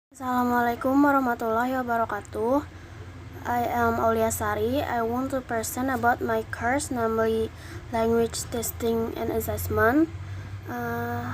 Assalamualaikum warahmatullahi wabarakatuh. I am Aulia Sari. I want to present about my course, namely Language Testing and Assessment.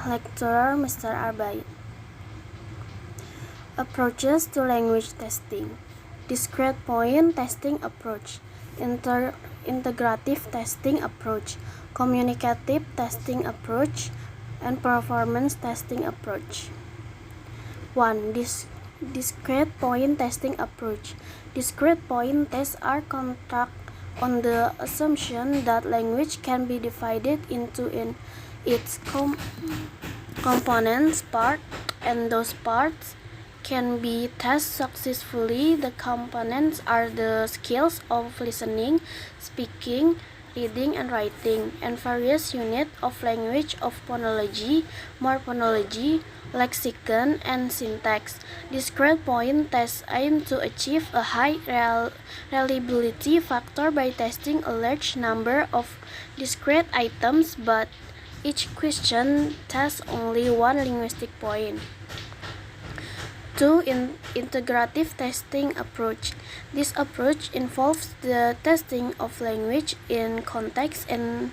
Lecturer Mr. Arbai. Approaches to language testing. Discrete point testing approach. Integrative testing approach. Communicative testing approach. And performance testing approach. 1. Discrete point testing approach. Discrete point tests are conducted on the assumption that language can be divided into its components part, and those parts can be tested successfully. The components are the skills of listening, speaking, reading and writing, and various units of language of phonology, morphology, lexicon, and syntax. Discrete point tests aim to achieve a high reliability factor by testing a large number of discrete items, but each question tests only one linguistic point. 2. Integrative testing approach. This approach involves the testing of language in context and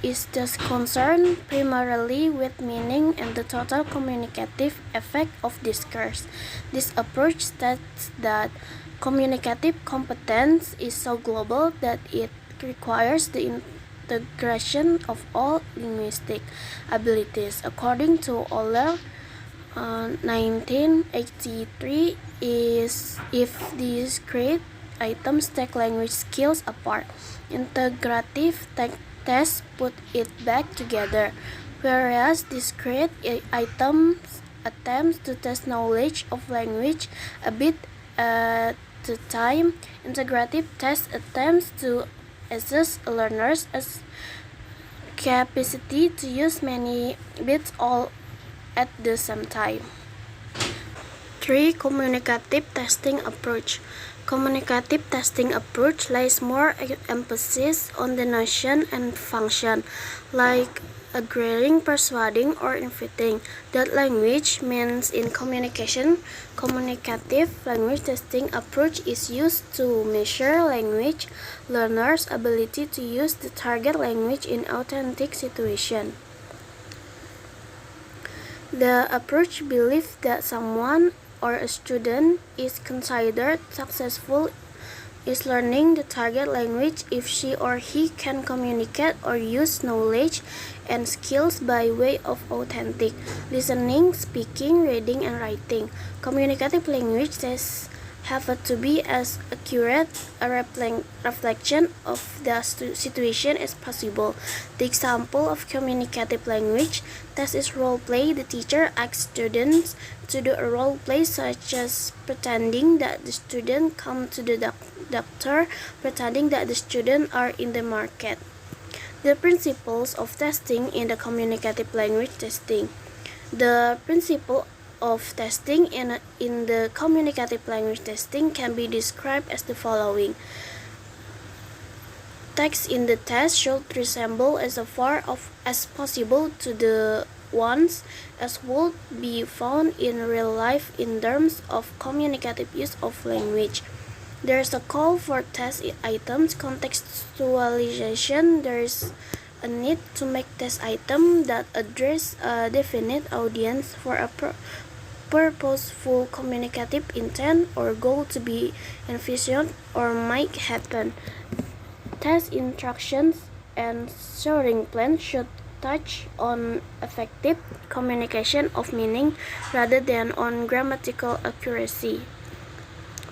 is thus concerned primarily with meaning and the total communicative effect of discourse. This approach states that communicative competence is so global that it requires the integration of all linguistic abilities. According to Aulia 1983, is if these discrete items take language skills apart. Integrative tests put it back together, whereas discrete items attempts to test knowledge of language a bit at a time. Integrative tests attempts to assess a learner's capacity to use many bits all at the same time. 3. Communicative testing approach. Communicative testing approach lays more emphasis on the notion and function, like agreeing, persuading, or inviting, that language means in communication. Communicative language testing approach is used to measure language learners' ability to use the target language in authentic situations. The approach believes that someone or a student is considered successful is learning the target language if she or he can communicate or use knowledge and skills by way of authentic listening, speaking, reading, and writing. Communicative language tests have to be as accurate a reflection of the situation as possible. The example of communicative language test is role play. The teacher asks students to do a role play such as pretending that the student come to the doctor, pretending that the student are in the market. The principles of testing in the communicative language testing. The principle of testing in the communicative language testing can be described as the following. Text in the test should resemble as far as possible to the ones as would be found in real life in terms of communicative use of language. There is a call for test items contextualization. There is a need to make test items that address a definite audience for a purposeful communicative intent or goal to be envisioned or might happen. Test instructions and sharing plans should touch on effective communication of meaning rather than on grammatical accuracy.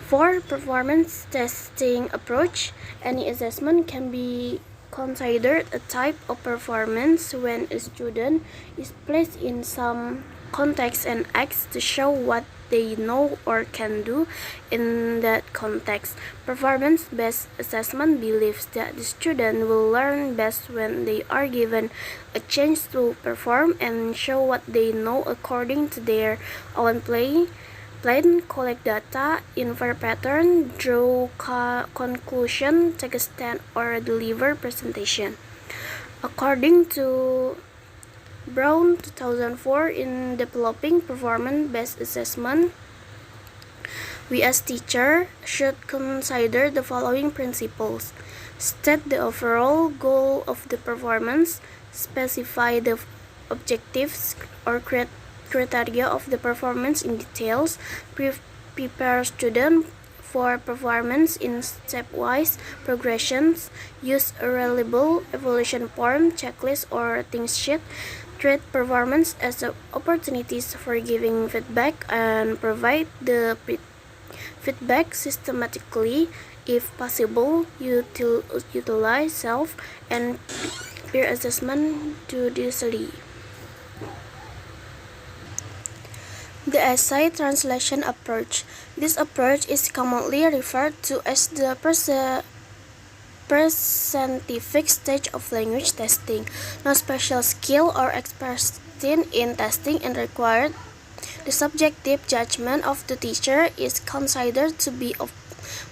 4. Performance testing approach. Any assessment can be considered a type of performance when a student is placed in some context and acts to show what they know or can do in that context. Performance-based assessment believes that the student will learn best when they are given a chance to perform and show what they know according to their own plan, collect data, infer pattern, draw conclusion, take a stand, or deliver presentation. According to Brown 2004 in developing performance-based assessment. We as teachers should consider the following principles. State the overall goal of the performance, specify the objectives or criteria of the performance in details, prepare students for performance in stepwise progressions, use a reliable evaluation form, checklist, or rating sheet, treat performance as opportunities for giving feedback, and provide the feedback systematically. If possible, utilize self and peer assessment judiciously. The essay translation approach. This approach is commonly referred to as the prescientific stage of language testing. No special skill or expertise in testing is required. The subjective judgment of the teacher is considered to be of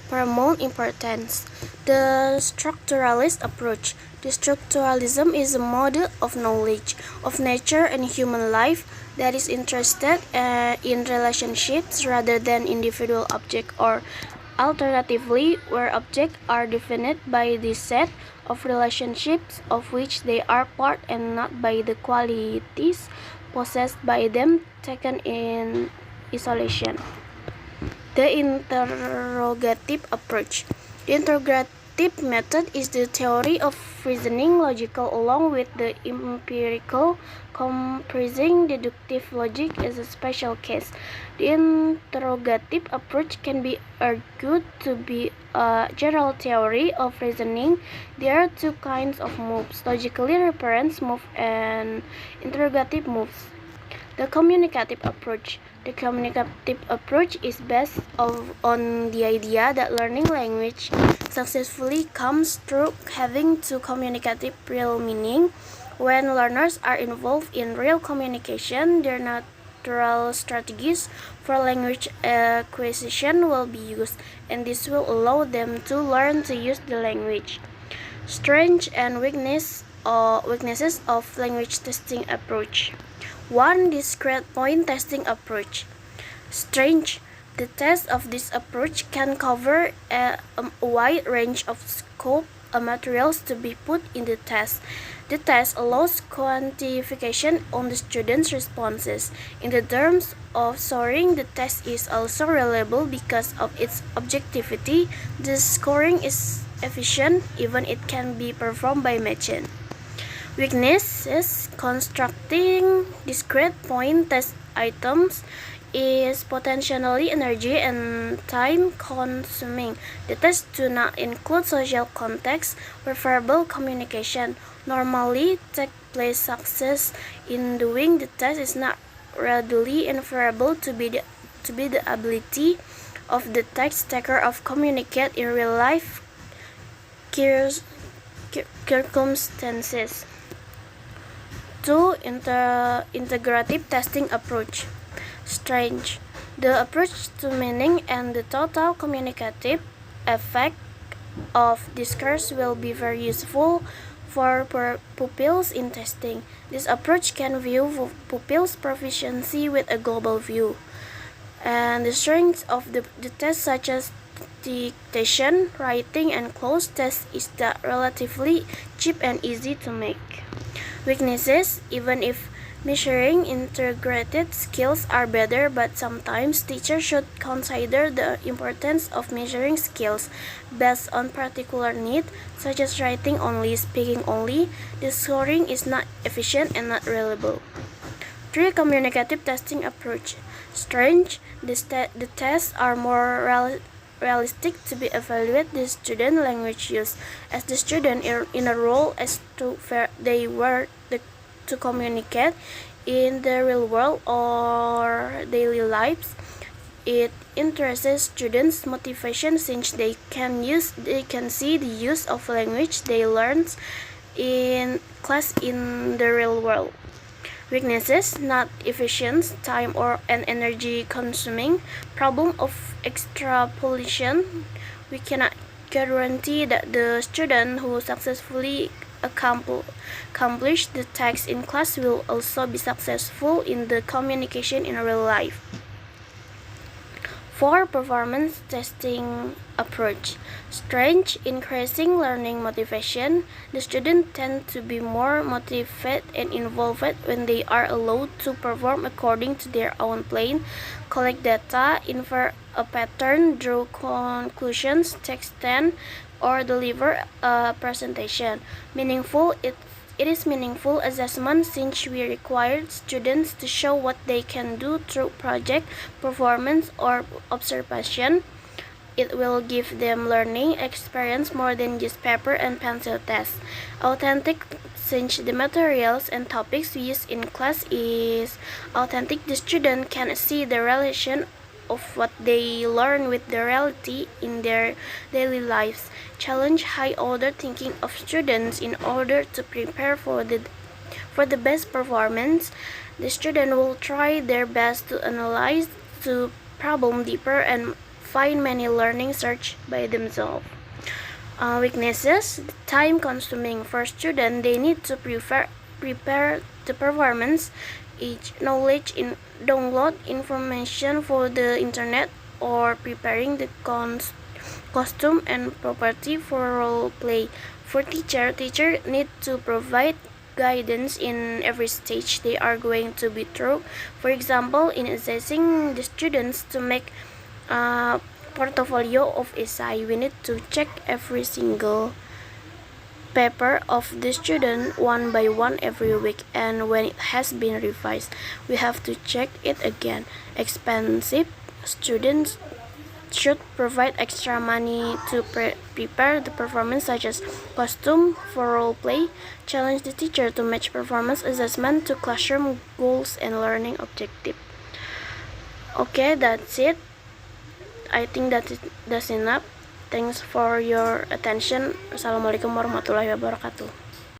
paramount importance. The structuralist approach. The structuralism is a model of knowledge of nature and human life that is interested in relationships rather than individual objects, or alternatively, where objects are defined by the set of relationships of which they are part and not by the qualities possessed by them taken in isolation. The interrogative approach. The interrogative method is the theory of reasoning logical along with the empirical, comprising deductive logic as a special case. The interrogative approach can be argued to be a general theory of reasoning. There are two kinds of moves: logically reference moves and interrogative moves. The communicative approach. The communicative approach is based on the idea that learning language successfully comes through having to communicate real meaning. When learners are involved in real communication, their natural strategies for language acquisition will be used, and this will allow them to learn to use the language. Strengths and weaknesses of language testing approach. 1. Discrete point testing approach. Strength. The test of this approach can cover a wide range of scope of materials to be put in the test. The test allows quantification on the students' responses. In the terms of scoring, the test is also reliable because of its objectivity. The scoring is efficient, even it can be performed by machine. Weaknesses. Constructing discrete point test items is potentially energy and time consuming. The tests do not include social context or verbal communication. Normally take place. Success in doing the test is not readily inferable to be the ability of the test taker of communicate in real life circumstances. 2. Integrative testing approach. Strength. The approach to meaning and the total communicative effect of discourse will be very useful for pupils in testing. This approach can view pupils' proficiency with a global view. And the strengths of the test, such as dictation, writing, and close tests, is that relatively cheap and easy to make. Weaknesses. Even if measuring integrated skills are better, but sometimes teachers should consider the importance of measuring skills based on particular need, such as writing only, speaking only. The scoring is not efficient and not reliable. 3. Communicative testing approach. Strength. The tests are more realistic to be evaluate the student language use, as the student in a role as to they were to communicate in the real world or daily lives. It interests students' motivation since they can see the use of language they learn in class in the real world. Weaknesses: not efficient, time and energy consuming. Problem of extrapolation. We cannot guarantee that the student who successfully accomplish the tasks in class will also be successful in the communication in real life. For performance testing approach, strength increasing learning motivation. The students tend to be more motivated and involved when they are allowed to perform according to their own plan, collect data, infer a pattern, draw conclusions, take stand, or deliver a presentation. It is meaningful assessment since we require students to show what they can do through project, performance, or observation. It will give them learning experience more than just paper and pencil tests. Authentic, since the materials and topics used in class is authentic, the student can see the relation of what they learn with the reality in their daily lives. Challenge high order thinking of students in order to prepare for the best performance. The student will try their best to analyze the problem deeper and find many learning search by themselves. Weaknesses: time consuming. For students, they need to prepare the performance, each knowledge in download information for the internet, or preparing the costume and property for role play. For teacher need to provide guidance in every stage they are going to be through. For example, in assessing the students to make a portfolio of essay, we need to check every single paper of the student one by one every week, and when it has been revised, we have to check it again. Expensive students should provide extra money to prepare the performance, such as costume for role play. Challenge the teacher to match performance assessment to classroom goals and learning objective. Okay, that's it. I think that's enough. Thanks for your attention. Assalamualaikum warahmatullahi wabarakatuh.